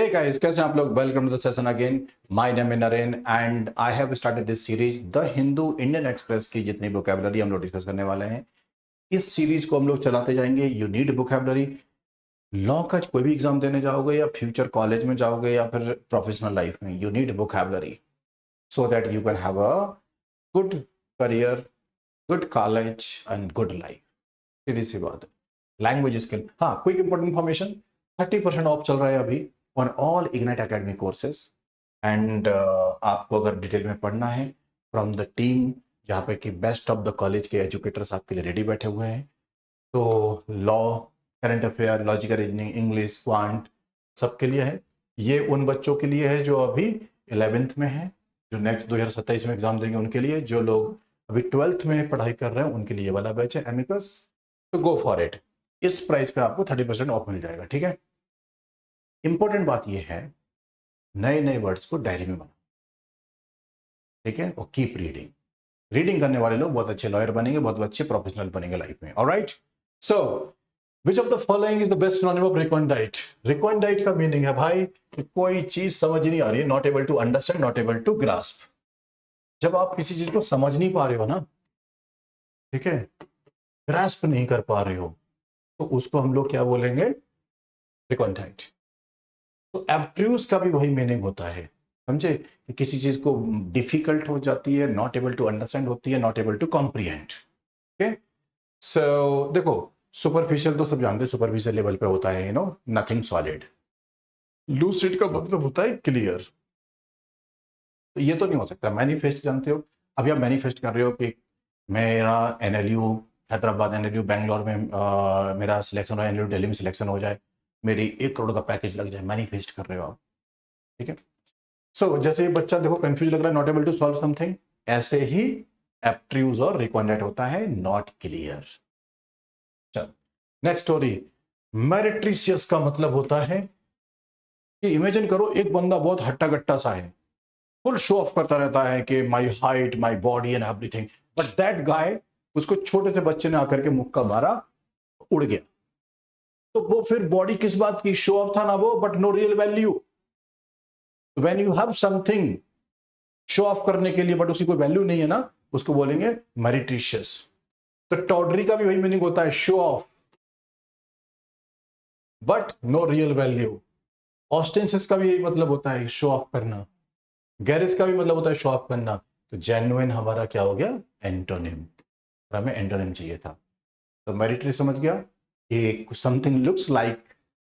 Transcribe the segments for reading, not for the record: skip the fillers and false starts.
Hey guys, कैसे हैं आप लोग? Welcome to the session again. My name is Naren and I have started this series the Hindu Indian Express की जितनी vocabulary हम लोग डिस्कस करने वाले हैं. इस सीरीज को हम लोग चलाते जाएंगे. You need vocabulary. लॉ का कोई भी एग्जाम देने जाओगे या फ्यूचर कॉलेज में जाओगे या फिर प्रोफेशनल लाइफ में, you need vocabulary so that you can have a good career, good college and good life. सीधी सी बात है. Language skill. हाँ, क्विक इंपॉर्टेंट इन्फॉर्मेशन. 30% ऑफ चल रहा है अभी on all Ignite Academy courses. And आपको अगर डिटेल में पढ़ना है फ्रॉम द टीम, जहाँ पे कि बेस्ट ऑफ द कॉलेज के एजुकेटर्स आपके लिए रेडी बैठे हुए हैं. तो law, current affair, logical reasoning, English, quant सबके लिए है. ये उन बच्चों के लिए है जो अभी 11th में है, जो नेक्स्ट 2027 में एग्जाम देंगे उनके लिए. जो लोग अभी 12th में पढ़ाई कर रहे हैं उनके लिए वाला बैच है एमिकस. तो गो फॉर इट. इस प्राइस पे आपको 30% ऑफ मिल जाएगा. ठीक है. इंपॉर्टेंट बात यह है, नए नए वर्ड्स को डायरी में बनाओ. ठीक है. और कीप रीडिंग. रीडिंग करने वाले लोग बहुत अच्छे लॉयर बनेंगे, बहुत अच्छे प्रोफेशनल बनेंगे लाइफ में. Alright. So which of the following is the best synonym of recondite? Recondite का मीनिंग है भाई कि कोई चीज समझ नहीं आ रही है, not able to understand, not able to grasp. जब आप किसी चीज को समझ नहीं पा रहे हो ना, ठीक है, ग्रास्प नहीं कर पा रहे हो, तो उसको हम लोग क्या बोलेंगे? रिकॉन्डाइट. तो एब्ट्रूज का भी वही मीनिंग होता है. समझे कि किसी चीज को डिफिकल्ट हो जाती है, नॉट एबल टू अंडरस्टैंड होती है, not able to comprehend. Okay. So देखो, सुपरफिशियल तो सब जानते हैं, सुपरफिशियल लेवल पे होता है, नथिंग सॉलिड. लूसिड का मतलब होता है क्लियर. तो ये तो नहीं हो सकता. मैनिफेस्ट जानते हो? अभी आप मैनिफेस्ट कर रहे हो कि मेरा एनएलयू हैदराबाद, एनएलयू बैंगलोर में मेरा सिलेक्शन हो, एनएलयू दिल्ली में सिलेक्शन हो जाए, मेरी 1 करोड़ का पैकेज लग जाए. मैनिफेस्ट कर रहे हो आप. ठीक है. सो जैसे ये बच्चा देखो कंफ्यूज लग रहा है, not able to solve something, ऐसे ही एब्ट्रूज और रिकॉन्डाइट होता है, नॉट क्लियर. चल, नेक्स्ट स्टोरी. मेरिट्रिशियस का मतलब होता है कि इमेजिन करो एक बंदा बहुत हट्टा कट्टा सा है, फुल शो ऑफ करता रहता है कि my height, my body and everything, but that guy, उसको छोटे से बच्चे ने आकर के मुक्का मारा, उड़ गया. तो वो फिर बॉडी किस बात की? शो ऑफ था ना वो, but no real value. When you have something show off करने के लिए बट उसकी कोई वैल्यू नहीं है ना, उसको बोलेंगे मेरिट्रिशियस. तो टॉडरी का भी वही मीनिंग होता है, show off but no real value. Ostensis का भी यही मतलब होता है, शो ऑफ करना. गैरिस का भी मतलब होता है शो ऑफ करना. तो जेन्युइन हमारा क्या हो गया? एंटोनिम. हमें एंटोनिम चाहिए था. तो मेरिटरी समझ गया कि समथिंग लुक्स लाइक,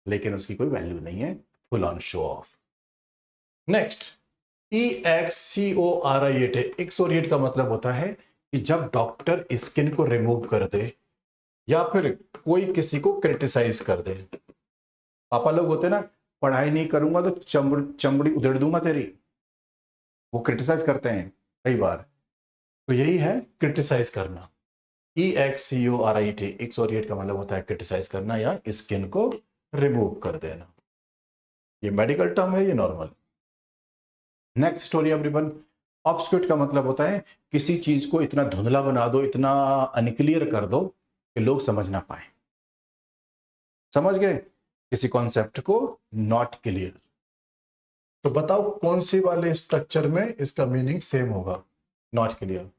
लेकिन उसकी कोई वैल्यू नहीं है, full on show off. Next, EXCORIATE. एक्सोरिएट का मतलब होता है कि जब डॉक्टर स्किन को रिमूव कर दे या फिर कोई किसी को क्रिटिसाइज कर दे. पापा लोग होते हैं ना, पढ़ाई नहीं करूंगा तो चमड़ी उधेड़ दूंगा तेरी. वो क्रिटिसाइज करते हैं कई बार. तो यही है क्रिटिसाइज करना. EXCORIATE. एक्सोरिएट का मतलब होता है क्रिटिसाइज करना या स्किन को रिमूव कर देना. ये मेडिकल टर्म है, ये normal. Next story everyone. Obscure का मतलब होता है किसी चीज को इतना धुंधला बना दो, इतना अनक्लियर कर दो कि लोग समझ ना पाए. समझ गए? किसी कॉन्सेप्ट को नॉट क्लियर. तो बताओ कौन सी वाले स्ट्रक्चर में इसका मीनिंग सेम होगा? Not clear.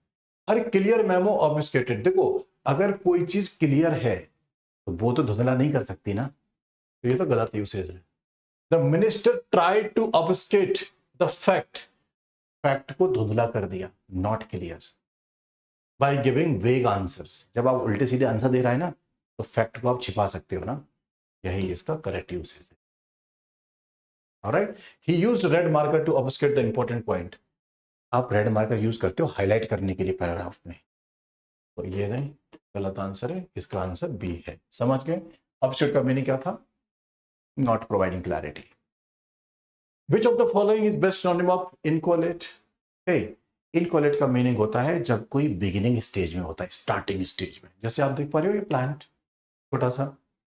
अरे क्लियर मेमो ऑब्स्क्यूटेड. देखो, अगर कोई चीज क्लियर है तो वो तो धुंधला नहीं कर सकती ना. तो ये तो गलत यूसेज है. The minister tried to obscure the fact. Fact को धुंधला कर दिया, not clear, by giving vague answers. जब आप उल्टे सीधे आंसर दे रहे हैं ना, तो फैक्ट को आप छिपा सकते हो ना. यही इसका करेक्ट यूसेज है. Alright. He used red marker to obscure the important point. आप रेड मार्कर यूज करते हो हाईलाइट करने के लिए पैराग्राफ में. तो ये नहीं, गलत आंसर है. इसका आंसर बी है. समझ गए? ऑब्स्क्यूट का मीनिंग क्या था? Not providing clarity. Which of the following is best synonym of inchoate? हे, इनक्वलेट का मीनिंग होता है जब कोई बिगिनिंग स्टेज में होता है, स्टार्टिंग स्टेज में. जैसे आप देख पा रहे हो ये प्लांट, छोटा सा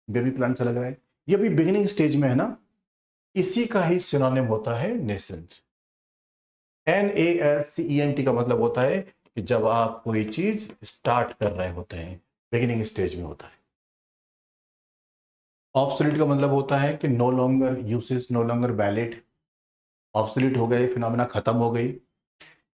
बेबी प्लांट सा लग रहा है, ये भी बिगिनिंग स्टेज में है ना. इसी का ही सिनोनिम होता है नेसेंट. NASCENT का मतलब होता है कि जब आप कोई चीज स्टार्ट कर रहे होते हैं, बिगिनिंग स्टेज में होता है. ऑब्सोलीट का मतलब होता है कि no longer usage, no longer valid, obsolete हो गए, फिनोमेना खत्म हो गई।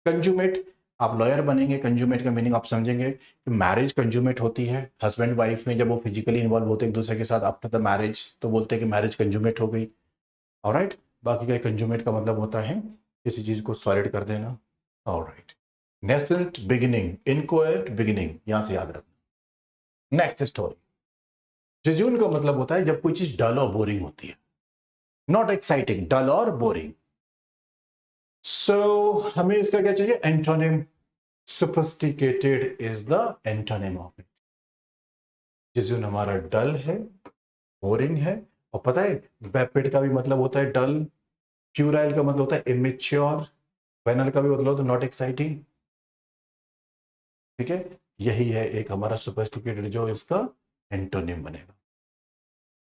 कंज्यूमेट, आप लॉयर बनेंगे, कंज्यूमेट का मीनिंग आप समझेंगे कि मैरिज कंज्यूमेट होती है, हस्बैंड वाइफ में जब वो फिजिकली इन्वॉल्व होते हैं एक दूसरे के साथ आफ्टर द मैरिज, तो बोलते हैं कि मैरिज कंज्यूमेट हो गई। ऑलराइट, बाकी का कंज्यूमेट का मतलब होता है किसी चीज को सॉलिड कर देना। Alright, nascent beginning, inchoate beginning, यहां से याद रखना। नेक्स्ट स्टोरी, जिज्यून का मतलब होता है जब कोई चीज डल और बोरिंग होती है, नॉट एक्साइटिंग, डल और बोरिंग। सो हमें इसका क्या चाहिए, antonym. Sophisticated is the antonym of it. Jejune हमारा डल है, बोरिंग है, और पता है वेपिड का भी मतलब होता है डल, प्यूराइल का मतलब होता है इमेच्योर, वेनल का भी मतलब होता है नॉट एक्साइटिंग। ठीक है, यही है एक हमारा सोफिस्टिकेटेड जो इसका एंटोनिम बनेगा।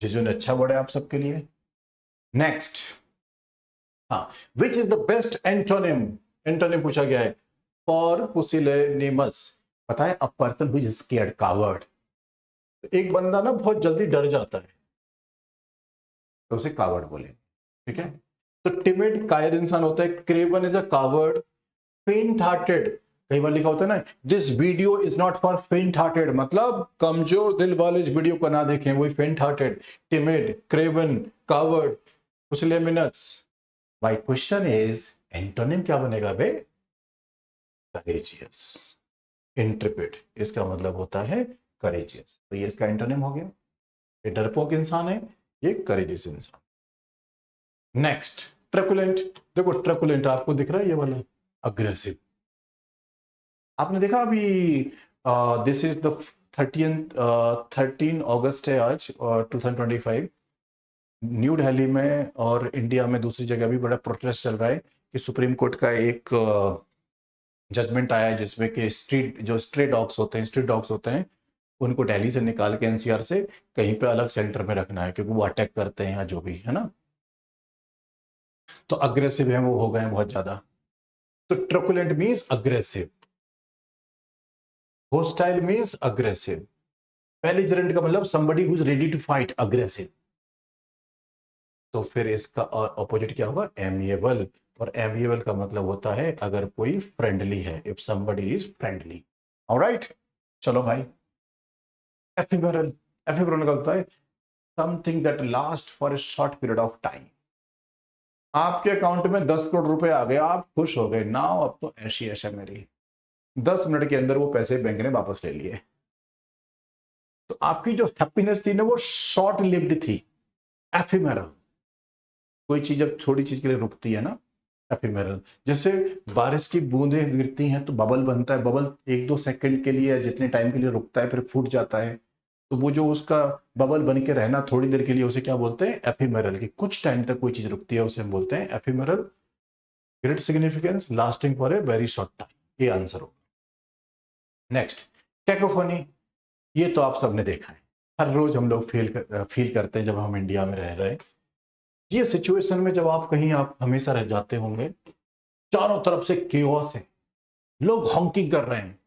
जिज्यून अच्छा वर्ड है आप सबके लिए। नेक्स्ट, हाँ, which is the best antonym, antonym पूछा गया है फॉर पुसिलेनिमस। पता है, a person who is scared, coward. एक बंदा ना बहुत जल्दी डर जाता है तो उसे कावर्ड बोले। ठीक है, तो टिमिड कायर इंसान होता है, क्रेवन इज अ कावर्ड, फेंट हार्टेड, कई बार लिखा होता है ना, this video is not for फेंट हार्टेड, मतलब कमजोर दिल वाले इस वीडियो को ना देखें, वही faint hearted, timid, craven, coward, pusillanimous. My question is antonym क्या बनेगा बे, करेजियस, इंट्रिपिड, इसका मतलब होता है करेजियस, तो ये इसका एंटोनिम हो गया। ये डरपोक इंसान है, ये करेजियस इंसान। नेक्स्ट, ट्रकुलेंट। देखो ट्रकुलेंट आपको दिख रहा है ये वाला, अग्रेसिव। आपने देखा अभी, दिस इज द 13 अगस्त है आज, और 2025, न्यू दिल्ली में और इंडिया में दूसरी जगह भी बड़ा प्रोटेस्ट चल रहा है कि सुप्रीम कोर्ट का एक जजमेंट आया है जिसमें कि स्ट्रीट जो स्ट्रे डॉग्स होते हैं, स्ट्रीट डॉग्स होते हैं, उनको दिल्ली से निकाल के एनसीआर से कहीं पे अलग सेंटर में रखना है, क्योंकि वो अटैक करते हैं या जो भी है ना, तो अग्रेसिव है वो, हो गए हैं बहुत ज्यादा। तो truculent means aggressive, hostile means aggressive, belligerent का मतलब somebody who is ready to fight, aggressive. तो फिर इसका ऑपोजिट क्या होगा, एमिएबल, और एमिएबल का मतलब होता है अगर कोई फ्रेंडली है, if somebody is friendly. Alright, चलो भाई, एफिमेरल, एफिमेरल का होता है something that last for a short period of time. आपके अकाउंट में 10 करोड़ रुपए आ गए, आप खुश हो गए, नाउ अब तो ऐसी ऐसा मेरी 10 मिनट के अंदर वो पैसे बैंक ने वापस ले लिए। तो आपकी जो हैप्पीनेस थी ना वो शॉर्ट लिव्ड थी, एफिमेरल। कोई चीज जब थोड़ी चीज के लिए रुकती है ना, एफिमेरल। जैसे बारिश की बूंदें गिरती हैं तो बबल बनता है, बबल 1-2 सेकंड के लिए, जितने टाइम के लिए रुकता है फिर फूट जाता है, तो वो जो उसका बबल बन के रहना थोड़ी देर के लिए, उसे क्या बोलते हैं, एफिमेरल। की कुछ टाइम तक कोई चीज रुकती है उसे हम बोलते हैं ephemeral. Great significance, lasting for a very short time, ये आंसर होगा। नेक्स्ट, कैकोफोनी, ये तो आप सबने देखा है, हर रोज हम लोग फील करते हैं जब हम इंडिया में रह रहे हैं। ये सिचुएशन में जब आप कहीं, आप हमेशा रह जाते होंगे, चारों तरफ से केओस है, लोग हॉकिंग कर रहे हैं,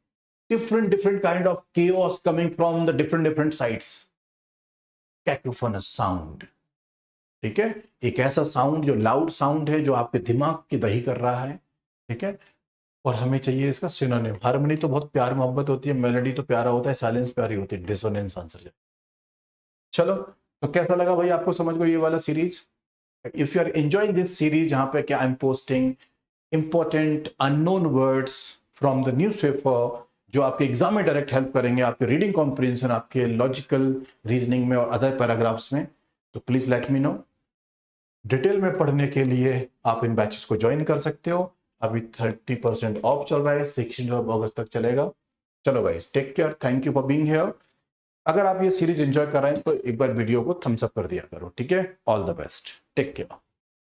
different different kind of chaos coming from the different different sides, cacophonous sound. ठीक है, एक ऐसा साउंड जो लाउड साउंड है, जो आपके दिमाग की दही कर रहा है। ठीक है, और हमें चाहिए इसका सिनोनिम। हार्मनी तो बहुत प्यार मोहब्बत होती है, मेलोडी तो प्यारा होता है, साइलेंस प्यारी होती है, डिसोनेंस आंसर। चलो, तो कैसा लगा भाई आपको समझ को ये वाला series? If you are enjoying this series, जहां पे क्या I am posting important unknown words from the newspaper, जो आपके एग्जाम में डायरेक्ट हेल्प करेंगे, आपके रीडिंग कॉम्प्रिहेंशन, आपके लॉजिकल रीजनिंग में और अदर पैराग्राफ्स में, तो please let me know. Detail में पढ़ने के लिए आप इन बैचेस को ज्वाइन कर सकते हो। अभी 30% ऑफ चल रहा है, 16 अगस्त तक चलेगा। चलो guys, take care, thank you for being here. अगर आप ये सीरीज एंजॉय कर रहे हैं तो एक बार वीडियो को थम्स अप कर दिया करो, ठीक है? All the best, take care.